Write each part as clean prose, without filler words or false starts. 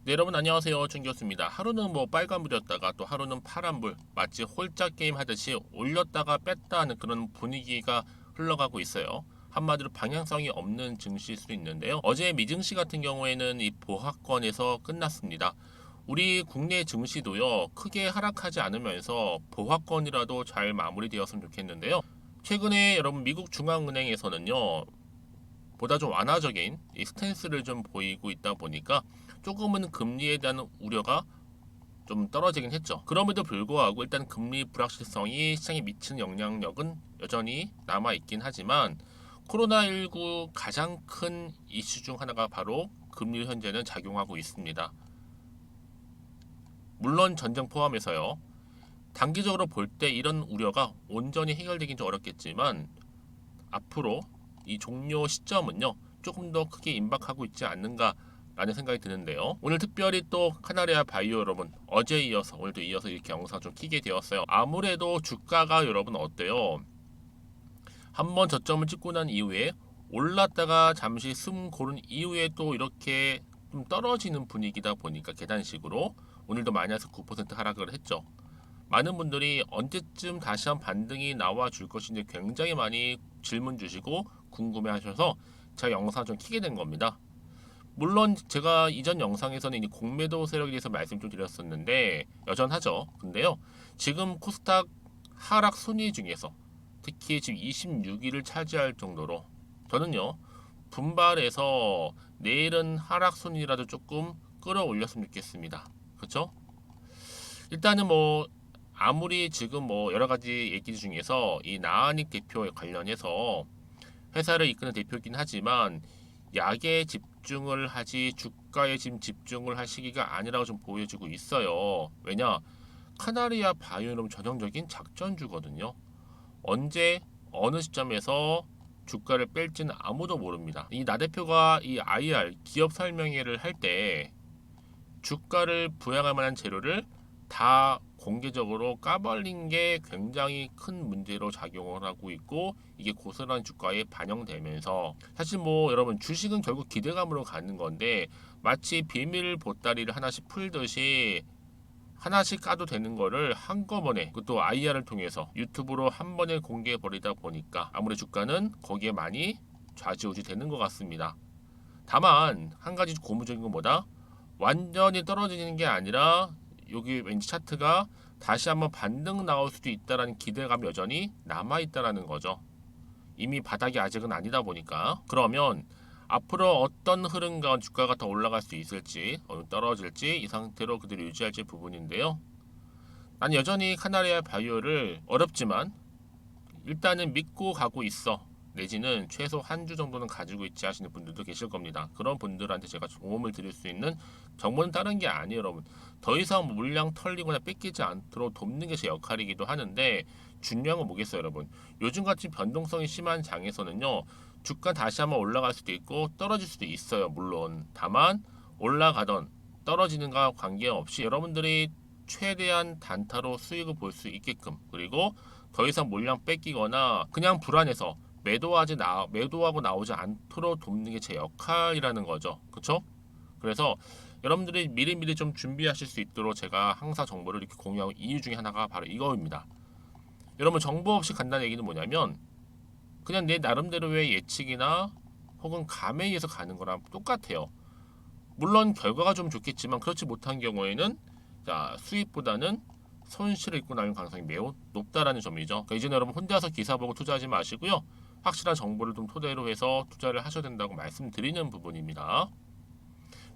네, 여러분 안녕하세요. 준교수입니다. 하루는 빨간불이었다가 또 하루는 파란불, 마치 홀짝 게임 하듯이 올렸다가 뺐다 하는 그런 분위기가 흘러가고 있어요. 한마디로 방향성이 없는 증시일 수도 있는데요. 어제 미증시 같은 경우에는 이 보합권에서 끝났습니다. 우리 국내 증시도요, 크게 하락하지 않으면서 보합권이라도 잘 마무리되었으면 좋겠는데요. 최근에 여러분 미국 중앙은행에서는요, 보다 좀 완화적인 이 스탠스를 좀 보이고 있다 보니까 조금은 금리에 대한 우려가 좀 떨어지긴 했죠. 그럼에도 불구하고 일단 금리 불확실성이 시장에 미치는 영향력은 여전히 남아 있긴 하지만 코로나19 가장 큰 이슈 중 하나가 바로 금리 현재는 작용하고 있습니다. 물론 전쟁 포함해서요. 단기적으로 볼 때 이런 우려가 온전히 해결되긴 좀 어렵겠지만 앞으로 이 종료 시점은요 조금 더 크게 임박하고 있지 않는가 라는 생각이 드는데요. 오늘 특별히 또 카나리아 바이오 여러분 어제 이어서 오늘도 이어서 이렇게 영상 좀 키게 되었어요. 아무래도 주가가 여러분 어때요? 한번 저점을 찍고 난 이후에 올랐다가 잠시 숨 고른 이후에 또 이렇게 좀 떨어지는 분위기다 보니까 계단식으로 오늘도 마이너스 9% 하락을 했죠. 많은 분들이 언제쯤 다시 한 반등이 나와 줄 것인지 굉장히 많이 질문 주시고 궁금해 하셔서 제가 영상 좀 키게 된 겁니다. 물론 제가 이전 영상에서는 이 공매도 세력에 대해서 말씀 좀 드렸었는데 여전하죠. 근데요. 지금 코스닥 하락 순위 중에서 특히 지금 26위를 차지할 정도로 저는요. 분발해서 내일은 하락 순위라도 조금 끌어올렸으면 좋겠습니다. 그렇죠? 일단은 아무리 지금 여러 가지 얘기 중에서 이 나한익 대표에 관련해서 회사를 이끄는 대표이긴 하지만 약에 집중을 하지 주가에 지금 집중을 할 시기가 아니라고 좀 보여지고 있어요. 왜냐? 카나리아 바이오는 전형적인 작전주거든요. 언제 어느 시점에서 주가를 뺄지는 아무도 모릅니다. 이 나 대표가 이 IR 기업 설명회를 할 때 주가를 부양할 만한 재료를 다 공개적으로 까발린 게 굉장히 큰 문제로 작용을 하고 있고 이게 고스란히 주가에 반영되면서 사실 여러분 주식은 결국 기대감으로 가는 건데 마치 비밀 보따리를 하나씩 풀듯이 하나씩 까도 되는 거를 한꺼번에 그것도 IR을 통해서 유튜브로 한 번에 공개해 버리다 보니까 아무래도 주가는 거기에 많이 좌지우지 되는 것 같습니다. 다만 한 가지 고무적인 건 뭐다? 완전히 떨어지는 게 아니라 여기 왠지 차트가 다시 한번 반등 나올 수도 있다라는 기대감이 여전히 남아 있다라는 거죠. 이미 바닥이 아직은 아니다 보니까 그러면 앞으로 어떤 흐름과 주가가 더 올라갈 수 있을지 떨어질지 이 상태로 그대로 유지할지 부분인데요. 난 여전히 카나리아 바이오를 어렵지만 일단은 믿고 가고 있어. 내지는 최소 한 주 정도는 가지고 있지 하시는 분들도 계실 겁니다. 그런 분들한테 제가 도움을 드릴 수 있는 정보는 다른 게 아니에요, 여러분. 더 이상 물량 털리거나 뺏기지 않도록 돕는 게 제 역할이기도 하는데 중요한 건 뭐겠어요, 여러분? 요즘같이 변동성이 심한 장에서는요. 주가 다시 한번 올라갈 수도 있고 떨어질 수도 있어요, 물론. 다만 올라가던 떨어지는가 관계없이 여러분들이 최대한 단타로 수익을 볼 수 있게끔 그리고 더 이상 물량 뺏기거나 그냥 불안해서 매도하고 나오지 않도록 돕는 게 제 역할이라는 거죠. 그렇죠? 그래서 여러분들이 미리미리 좀 준비하실 수 있도록 제가 항상 정보를 이렇게 공유하고 이유 중에 하나가 바로 이거입니다. 여러분 정보 없이 간다는 얘기는 뭐냐면 그냥 내 나름대로의 예측이나 혹은 감에 의해서 가는 거랑 똑같아요. 물론 결과가 좀 좋겠지만 그렇지 못한 경우에는 수익보다는 손실을 입고 나올 가능성이 매우 높다라는 점이죠. 그러니까 이제는 여러분 혼자서 기사 보고 투자하지 마시고요. 확실한 정보를 좀 토대로 해서 투자를 하셔야 된다고 말씀드리는 부분입니다.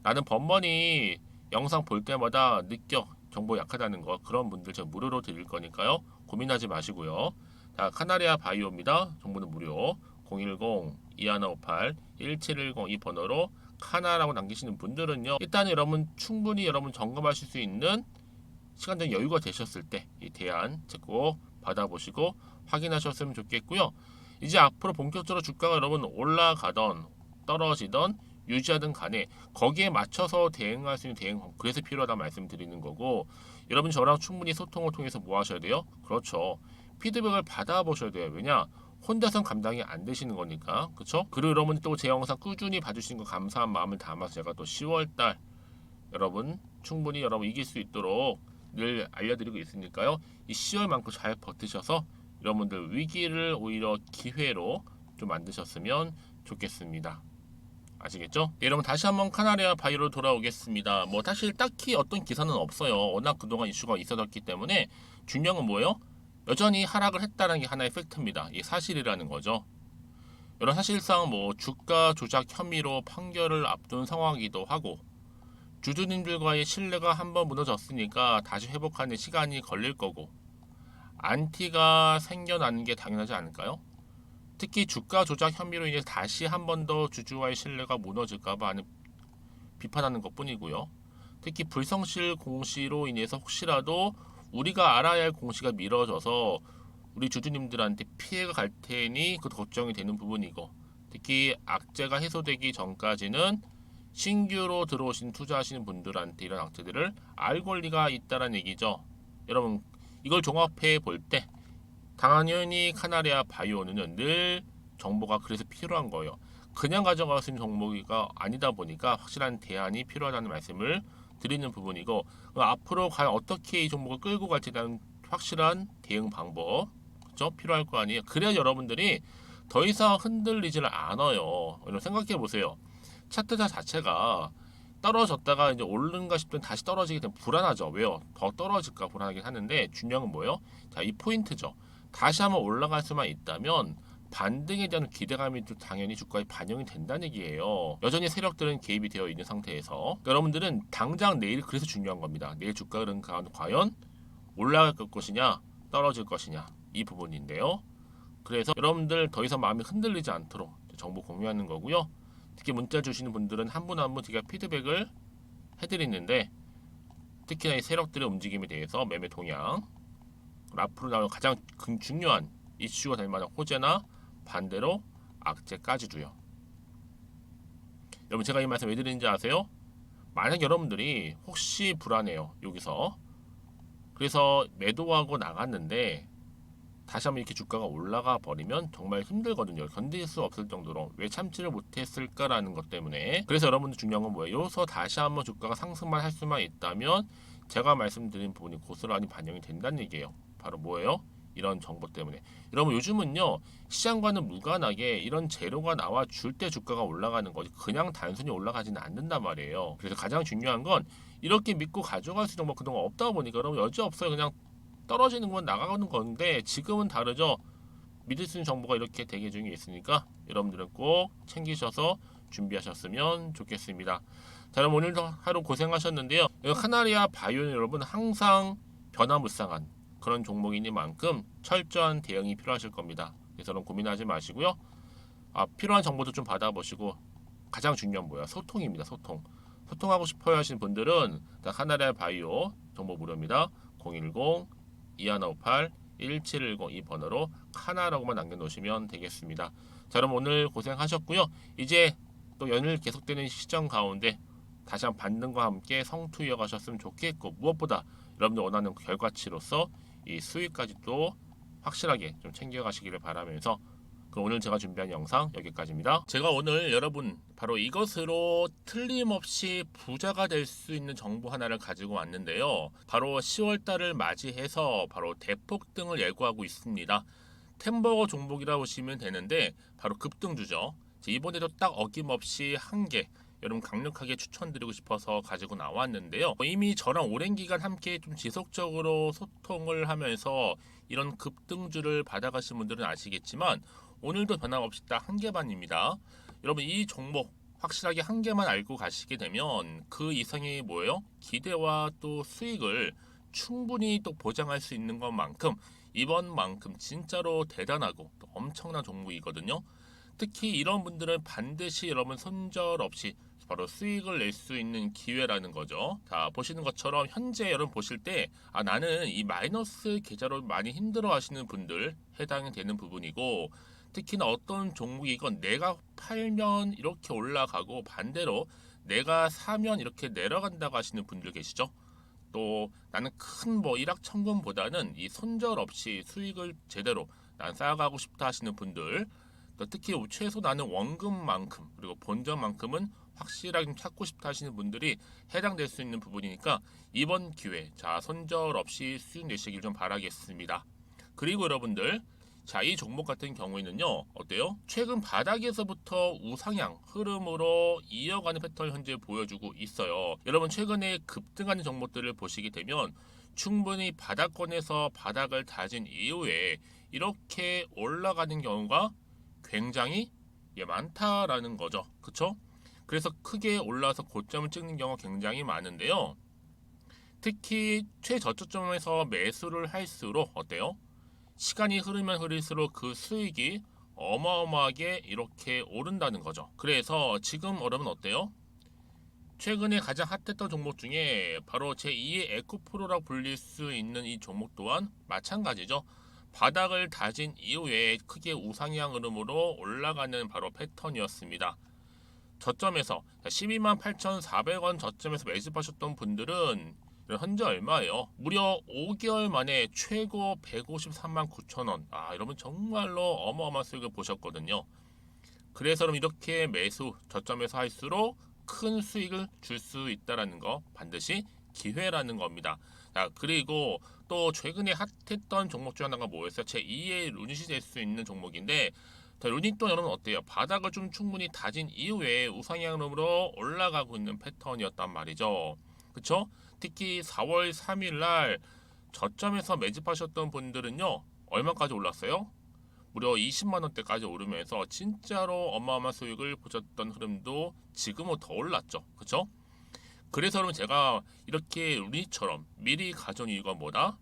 나는 번번이 영상 볼 때마다 느껴 정보 약하다는 거 그런 분들 제가 무료로 드릴 거니까요. 고민하지 마시고요. 자, 카나리아 바이오입니다. 정보는 무료. 010-2158-1710 이 번호로 카나라고 남기시는 분들은요. 일단 여러분 충분히 여러분 점검하실 수 있는 시간적 여유가 되셨을 때 이 대안 꼭 받아보시고 확인하셨으면 좋겠고요. 이제 앞으로 본격적으로 주가가 여러분 올라가던 떨어지던 유지하든 간에 거기에 맞춰서 대응할 수 있는 대응 그래서 필요하다 말씀드리는 거고 여러분 저랑 충분히 소통을 통해서 뭐 하셔야 돼요? 그렇죠. 피드백을 받아보셔야 돼요. 왜냐? 혼자선 감당이 안 되시는 거니까. 그렇죠? 그리고 여러분이 또 제 영상 꾸준히 봐주신 거 감사한 마음을 담아서 제가 또 10월달 여러분 충분히 여러분 이길 수 있도록 늘 알려드리고 있으니까요. 이 10월만큼 잘 버티셔서 여러분들 위기를 오히려 기회로 좀 만드셨으면 좋겠습니다. 아시겠죠? 네, 여러분 다시 한번 카나리아 바이오로 돌아오겠습니다. 뭐 사실 딱히 어떤 기사는 없어요. 워낙 그동안 이슈가 있었기 때문에 중요한 건 뭐예요? 여전히 하락을 했다는 게 하나의 팩트입니다. 이게 사실이라는 거죠. 여러분 사실상 뭐 주가 조작 혐의로 판결을 앞둔 상황이기도 하고 주주님들과의 신뢰가 한번 무너졌으니까 다시 회복하는 시간이 걸릴 거고 안티가 생겨나는 게 당연하지 않을까요? 특히 주가 조작 혐의로 인해서 다시 한 번 더 주주와의 신뢰가 무너질까봐 하는 비판하는 것뿐이고요. 특히 불성실 공시로 인해서 혹시라도 우리가 알아야 할 공시가 미뤄져서 우리 주주님들한테 피해가 갈 테니 그 걱정이 되는 부분이고 특히 악재가 해소되기 전까지는 신규로 들어오신 투자하시는 분들한테 이런 악재들을 알 권리가 있다는 얘기죠. 여러분 이걸 종합해 볼 때 당연히 카나리아 바이오는 늘 정보가 그래서 필요한 거예요. 그냥 가져갈 수 있는 정보가 아니다 보니까 확실한 대안이 필요하다는 말씀을 드리는 부분이고 앞으로 과연 어떻게 이 정보를 끌고 갈지에 대한 확실한 대응 방법 그렇죠? 필요할 거 아니에요. 그래야 여러분들이 더 이상 흔들리지를 않아요. 여러분 생각해 보세요. 차트 자체가 떨어졌다가 이제 오르는가 싶더니 다시 떨어지게 되면 불안하죠. 왜요? 더 떨어질까 불안하긴 하는데 중요한 건 뭐예요? 자, 이 포인트죠. 다시 한번 올라갈 수만 있다면 반등에 대한 기대감이 또 당연히 주가에 반영이 된다는 얘기예요. 여전히 세력들은 개입이 되어 있는 상태에서 여러분들은 당장 내일 그래서 중요한 겁니다. 내일 주가 흐름 과연 올라갈 것이냐 떨어질 것이냐 이 부분인데요. 그래서 여러분들 더 이상 마음이 흔들리지 않도록 정보 공유하는 거고요. 특히 문자 주시는 분들은 한 분 한 분 제가 피드백을 해드리는데 특히나 이 세력들의 움직임에 대해서 매매 동향 앞으로 나올 가장 중요한 이슈가 될 만한 호재나 반대로 악재까지도요. 여러분 제가 이 말씀 왜 드리는지 아세요? 만약 여러분들이 혹시 불안해요 여기서 그래서 매도하고 나갔는데 다시 한번 이렇게 주가가 올라가 버리면 정말 힘들거든요. 견딜 수 없을 정도로 왜 참지를 못했을까라는 것 때문에 그래서 여러분들 중요한 건 뭐예요? 여기서 다시 한번 주가가 상승만 할 수만 있다면 제가 말씀드린 부분이 고스란히 반영이 된다는 얘기예요. 바로 뭐예요? 이런 정보 때문에 여러분 요즘은요 시장과는 무관하게 이런 재료가 나와 줄 때 주가가 올라가는 거지 그냥 단순히 올라가지는 않는단 말이에요. 그래서 가장 중요한 건 이렇게 믿고 가져갈 수 있는 정보 그동안 없다 보니까 여러분 여지없어요. 그냥 떨어지는 건 나가는 건데 지금은 다르죠. 믿을 수 있는 정보가 이렇게 대기 중에 있으니까 여러분들은 꼭 챙기셔서 준비하셨으면 좋겠습니다. 자, 그럼 오늘도 하루 고생하셨는데요. 카나리아 바이오는 여러분 항상 변화무쌍한 그런 종목이니만큼 철저한 대응이 필요하실 겁니다. 그래서 고민하지 마시고요. 필요한 정보도 좀 받아보시고 가장 중요한 뭐야? 소통입니다. 소통. 소통하고 싶어 하시는 분들은 카나리아 바이오 정보 무료입니다. 010-2158-1710 이 번호로 카나라고만 남겨놓으시면 되겠습니다. 자, 그럼 오늘 고생하셨고요. 이제 또 연일 계속되는 시점 가운데 다시 한번 반등과 함께 성투 이어가셨으면 좋겠고 무엇보다 여러분들 원하는 결과치로서 이 수익까지도 확실하게 좀 챙겨가시기를 바라면서 그럼 오늘 제가 준비한 영상 여기까지입니다. 제가 오늘 여러분 바로 이것으로 틀림없이 부자가 될 수 있는 정보 하나를 가지고 왔는데요. 바로 10월달을 맞이해서 바로 대폭등을 예고하고 있습니다. 템버거 종목이라고 보시면 되는데 바로 급등주죠. 이번에도 딱 어김없이 한 개 여러분 강력하게 추천드리고 싶어서 가지고 나왔는데요. 이미 저랑 오랜 기간 함께 좀 지속적으로 소통을 하면서 이런 급등주를 받아가신 분들은 아시겠지만 오늘도 변함없이 딱 한 개만입니다. 여러분 이 종목 확실하게 한 개만 알고 가시게 되면 그 이상의 뭐예요? 기대와 또 수익을 충분히 또 보장할 수 있는 것만큼 이번만큼 진짜로 대단하고 또 엄청난 종목이거든요. 특히 이런 분들은 반드시 여러분 손절 없이 바로 수익을 낼 수 있는 기회라는 거죠. 자, 보시는 것처럼 현재 여러분 보실 때 나는 이 마이너스 계좌로 많이 힘들어 하시는 분들 해당이 되는 부분이고 특히나 어떤 종목이건 내가 팔면 이렇게 올라가고 반대로 내가 사면 이렇게 내려간다고 하시는 분들 계시죠. 또 나는 큰 뭐 일확천금보다는 이 손절 없이 수익을 제대로 난 쌓아가고 싶다 하시는 분들 또 특히 최소 나는 원금만큼 그리고 본전만큼은 확실하게 좀 찾고 싶다 하시는 분들이 해당될 수 있는 부분이니까 이번 기회 자 손절 없이 수익 내시길 좀 바라겠습니다. 그리고 여러분들 자, 이 종목 같은 경우에는요, 어때요? 최근 바닥에서부터 우상향 흐름으로 이어가는 패턴을 현재 보여주고 있어요. 여러분, 최근에 급등하는 종목들을 보시게 되면 충분히 바닥권에서 바닥을 다진 이후에 이렇게 올라가는 경우가 굉장히 많다라는 거죠. 그쵸? 그래서 크게 올라서 고점을 찍는 경우가 굉장히 많은데요. 특히 최저점에서 매수를 할수록 어때요? 시간이 흐르면 흐를수록 그 수익이 어마어마하게 이렇게 오른다는 거죠. 그래서 지금 여러분 어때요? 최근에 가장 핫했던 종목 중에 바로 제2의 에코프로라고 불릴 수 있는 이 종목 또한 마찬가지죠. 바닥을 다진 이후에 크게 우상향 흐름으로 올라가는 바로 패턴이었습니다. 저점에서 12만 8,400원 저점에서 매집하셨던 분들은 현재 얼마예요? 무려 5개월 만에 최고 153만 9천 원. 아, 여러분 정말로 어마어마한 수익을 보셨거든요. 그래서 그럼 이렇게 매수 저점에서 할수록 큰 수익을 줄 수 있다라는 거 반드시 기회라는 겁니다. 자, 그리고 또 최근에 핫했던 종목 중 하나가 뭐였어요? 제2의 루닛이 될 수 있는 종목인데 루닛도 여러분 어때요? 바닥을 좀 충분히 다진 이후에 우상향으로 올라가고 있는 패턴이었단 말이죠. 그쵸? 특히 4월 3일 날 저점에서 매집하셨던 분들은요, 얼마까지 올랐어요? 무려 20만 원대까지 오르면서 진짜로 어마어마한 수익을 보셨던 흐름도 지금은 더 올랐죠. 그쵸? 그래서 여러분 제가 이렇게 루닛처럼 미리 가져온 이유가 뭐다?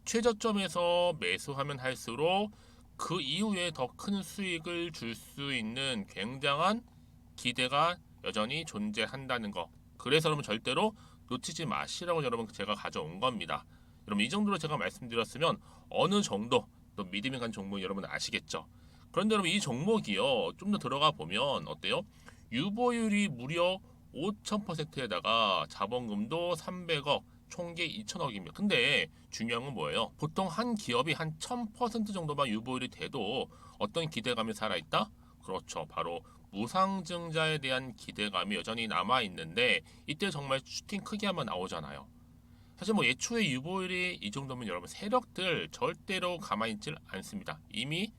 최저점에서 매수하면 할수록 그 이후에 더 큰 수익을 줄 수 있는 굉장한 기대가 여전히 존재한다는 거. 그래서 여러분 절대로 놓치지 마시라고 여러분 제가 가져온 겁니다. 여러분 이 정도로 제가 말씀드렸으면 어느 정도 또 믿음이 간 종목 여러분 아시겠죠? 그런데 여러분 이 종목이요 좀 더 들어가 보면 어때요? 유보율이 무려 5,000%에다가 자본금도 300억, 총계 2천억입니다. 근데 중요한 건 뭐예요? 보통 한 기업이 한 1000% 정도만 유보율이 돼도 어떤 기대감이 살아있다? 그렇죠. 바로 무상증자에 대한 기대감이 여전히 남아있는데 이때 정말 슈팅 크게 한번 나오잖아요. 사실 뭐 예초에 유보율이 이 정도면 여러분 세력들 절대로 가만히 있질 않습니다. 이미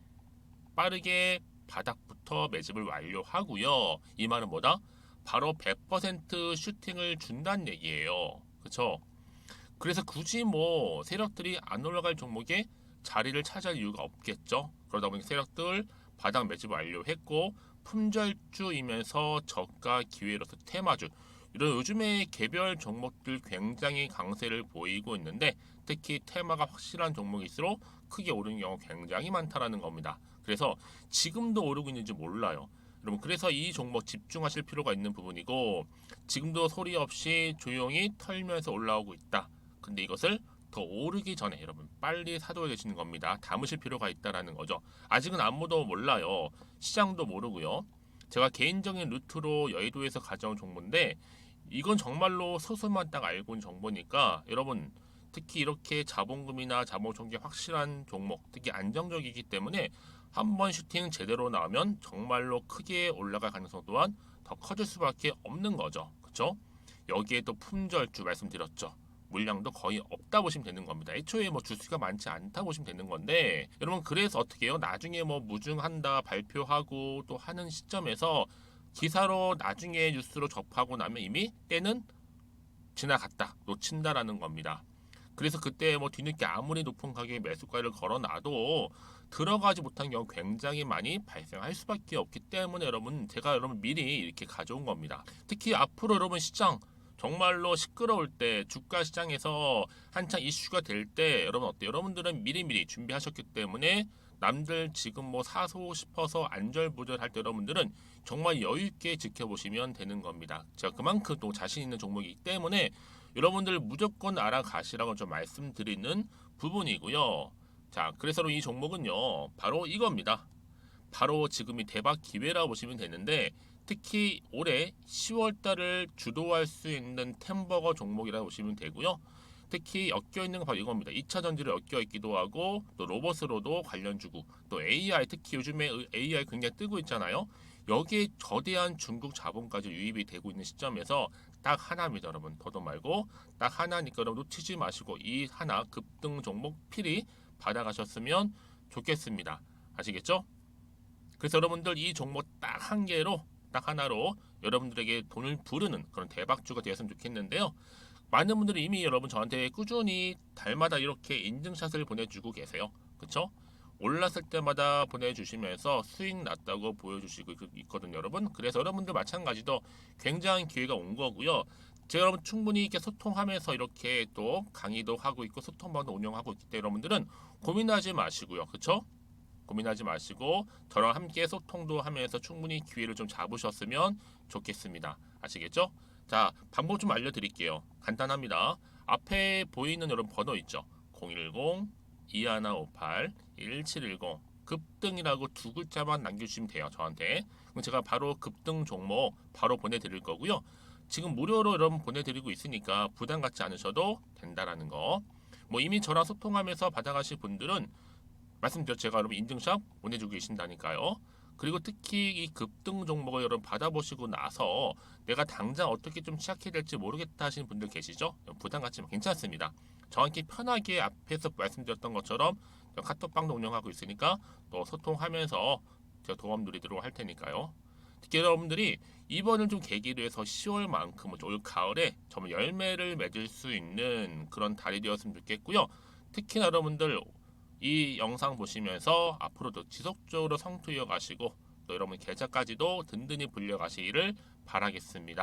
빠르게 바닥부터 매집을 완료하고요. 이 말은 뭐다? 바로 100% 슈팅을 준다는 얘기예요. 그렇죠? 그래서 굳이 뭐 세력들이 안 올라갈 종목에 자리를 차지할 이유가 없겠죠. 그러다 보니 세력들 바닥 매집 완료했고 품절주이면서 저가 기회로서 테마주 이런 요즘에 개별 종목들 굉장히 강세를 보이고 있는데 특히 테마가 확실한 종목일수록 크게 오르는 경우 굉장히 많다라는 겁니다. 그래서 지금도 오르고 있는지 몰라요. 여러분 그래서 이 종목 집중하실 필요가 있는 부분이고 지금도 소리 없이 조용히 털면서 올라오고 있다. 근데 이것을 더 오르기 전에 여러분 빨리 사둬야 되시는 겁니다. 담으실 필요가 있다라는 거죠. 아직은 아무도 몰라요. 시장도 모르고요. 제가 개인적인 루트로 여의도에서 가져온 정보인데 이건 정말로 소수만 딱 알고 있는 정보니까 여러분 특히 이렇게 자본금이나 자본총계 확실한 종목 특히 안정적이기 때문에 한번 슈팅 제대로 나오면 정말로 크게 올라갈 가능성 또한 더 커질 수밖에 없는 거죠. 그렇죠? 여기에 또 품절주 말씀드렸죠. 물량도 거의 없다 보시면 되는 겁니다. 애초에 뭐 주수가 많지 않다 보시면 되는 건데 여러분 그래서 어떻게 해요? 나중에 뭐 무증한다 발표하고 또 하는 시점에서 기사로 나중에 뉴스로 접하고 나면 이미 때는 지나갔다 놓친다라는 겁니다. 그래서 그때 뭐 뒤늦게 아무리 높은 가격에 매수가를 걸어놔도 들어가지 못한 경우 굉장히 많이 발생할 수밖에 없기 때문에 여러분 제가 여러분 미리 이렇게 가져온 겁니다. 특히 앞으로 여러분 시장 정말로 시끄러울 때 주가 시장에서 한창 이슈가 될 때 여러분 어때요? 여러분들은 미리미리 준비하셨기 때문에 남들 지금 뭐 사고 싶어서 안절부절할 때 여러분들은 정말 여유 있게 지켜보시면 되는 겁니다. 제가 그만큼 또 자신 있는 종목이기 때문에 여러분들 무조건 알아가시라고 좀 말씀드리는 부분이고요. 자, 그래서 이 종목은요, 바로 이겁니다. 바로 지금이 대박 기회라고 보시면 되는데 특히 올해 10월 달을 주도할 수 있는 템버거 종목이라고 보시면 되고요. 특히 엮여 있는 건 바로 이겁니다. 2차 전지를 엮여 있기도 하고 또 로봇으로도 관련 주고 또 AI 특히 요즘에 AI 굉장히 뜨고 있잖아요. 여기에 거대한 중국 자본까지 유입이 되고 있는 시점에서 딱 하나입니다, 여러분. 더도 말고 딱 하나니까 여러분 놓치지 마시고 이 하나 급등 종목 필히 받아가셨으면 좋겠습니다. 아시겠죠? 그래서 여러분들 이 종목 딱 한 개로 딱 하나로 여러분들에게 돈을 부르는 그런 대박주가 되었으면 좋겠는데요. 많은 분들이 이미 여러분 저한테 꾸준히 달마다 이렇게 인증샷을 보내주고 계세요. 그쵸? 올랐을 때마다 보내주시면서 수익 났다고 보여주시고 있거든요, 여러분. 그래서 여러분들 마찬가지도 굉장한 기회가 온 거고요. 제가 여러분 충분히 이렇게 소통하면서 이렇게 또 강의도 하고 있고 소통방도 운영하고 있기 때문에 여러분들은 고민하지 마시고요. 그쵸? 고민하지 마시고 저랑 함께 소통도 하면서 충분히 기회를 좀 잡으셨으면 좋겠습니다. 아시겠죠? 자, 방법 좀 알려드릴게요. 간단합니다. 앞에 보이는 여러분 번호 있죠? 010-2158-1710 급등이라고 두 글자만 남겨주시면 돼요. 저한테. 그럼 제가 바로 급등 종목 바로 보내드릴 거고요. 지금 무료로 여러분 보내드리고 있으니까 부담 갖지 않으셔도 된다라는 거. 뭐 이미 저랑 소통하면서 받아가실 분들은 말씀드렸죠. 제가 여러분 인증샷 보내주고 계신다니까요. 그리고 특히 이 급등 종목을 여러분 받아보시고 나서 내가 당장 어떻게 좀 시작해야 될지 모르겠다 하시는 분들 계시죠? 부담 갖지 마. 괜찮습니다. 저한테 편하게 앞에서 말씀드렸던 것처럼 카톡방도 운영하고 있으니까 또 소통하면서 제가 도움 드리도록 할 테니까요. 특히 여러분들이 이번을 좀 계기로 해서 10월만큼은 올 가을에 정말 열매를 맺을 수 있는 그런 달이 되었으면 좋겠고요. 특히나 여러분들 이 영상 보시면서 앞으로도 지속적으로 성투 이어가시고 또 여러분 계좌까지도 든든히 불려가시기를 바라겠습니다.